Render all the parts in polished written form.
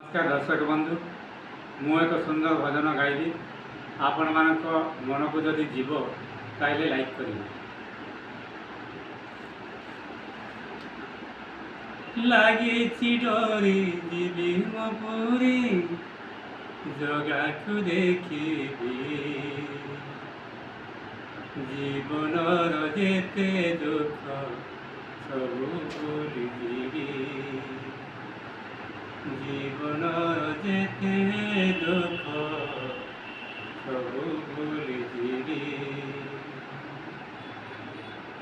नमस्कार दर्शक बंधु मु एक सुंदर भजन गाइबी आपण मान मन को जदि जीव ताइले लाइक करिवे। लागिछि डोरी जीवी मो पुरी जगाकु देखिबी जीवनर जेते दुख सबु भूलिजिबी जीवनर जेते दुख सबु भूलिजिबी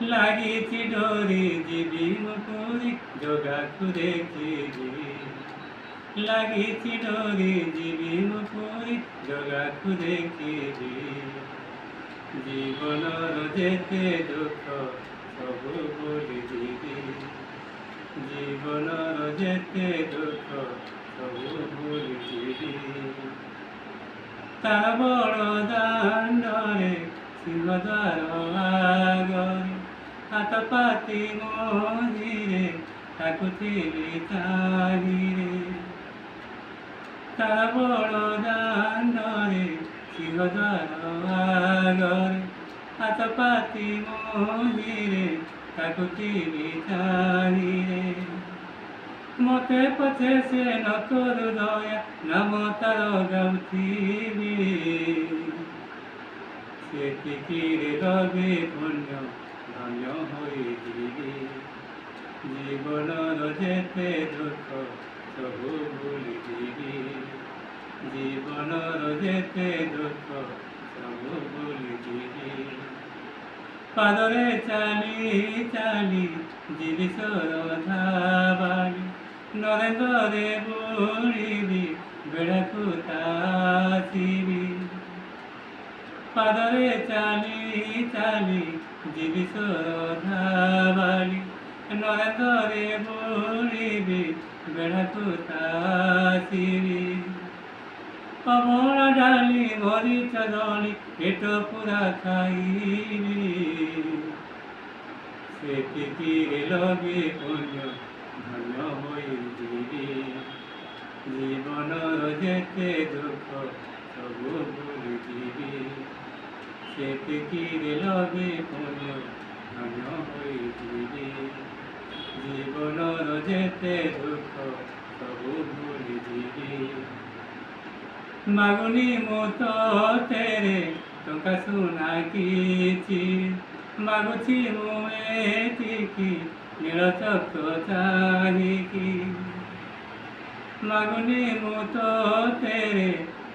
लागिछि डोरी जीवी मो पुरी जगाकु देखिबी लागिछि डोरी जीवी मो पुरी जगाकु देखिबी जीवनर जेते दुख सबु भूलिजिबी जीवनर जेते दुख सबु भूलिजिबी ता बड़ दाण्डरे सिंहद्वार आगरे हाथ पाति मझिरे ताकुथिबी चाहिरे ता बड़ दाण्डरे सिंहद्वार आगरे हाथ पाति मझिरे ताकुथिबी चाहिरे मते पछे से न करू दया नाम तार गाउथिबी सेतिकिरे लगे पुण्य धन्य होइजिबी जीवनर जेते दुख सबु भूलिजिबी जीवनर जेते दुख सबु भूलिजिबी पादरे चाली चाली जीवी सरधा बाली नरेन्द्रे बुड़िबी बेड़ाकु तासिबी पादरे चाली चाली जीवी सरधा बाली नरेन्द्रे बुड़िबी बेड़ाकु तासिबी अमरा डाली मरीच दली पेट पूरा खाइबी सेतिकिरे लगे पुण्य धन्य होइजिबी जीवनर जेते दुख सबु भूलिजिबी सेतिकिरे लगे पुण्य धन्य होइजिबी जीवनर जेते दुख सबु भूलिजिबी मागुनी मु तो तेरे टंका सुना किछि मागुछि मु एतिकी नील चक चाहिकी मागुनी मु तो तेरे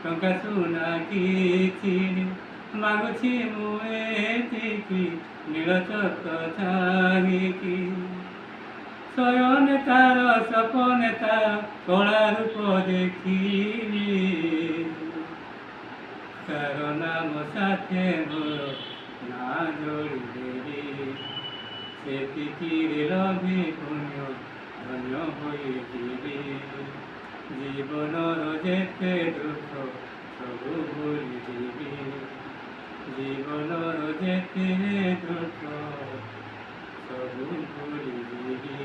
टंका सुना किछि मागुछि मु एतिकी नील चक चाहिकी शयन तार सपन तार कला रूप देखिबी तार नाम साथे मोर ना जोड़िदेबी सेतिकिरे लगे पुण्य धन्य होइजिबी जीवनर जेते दुख सबु भूलिजिबी जीवनर जेते दुख सबु भूलिजिबी।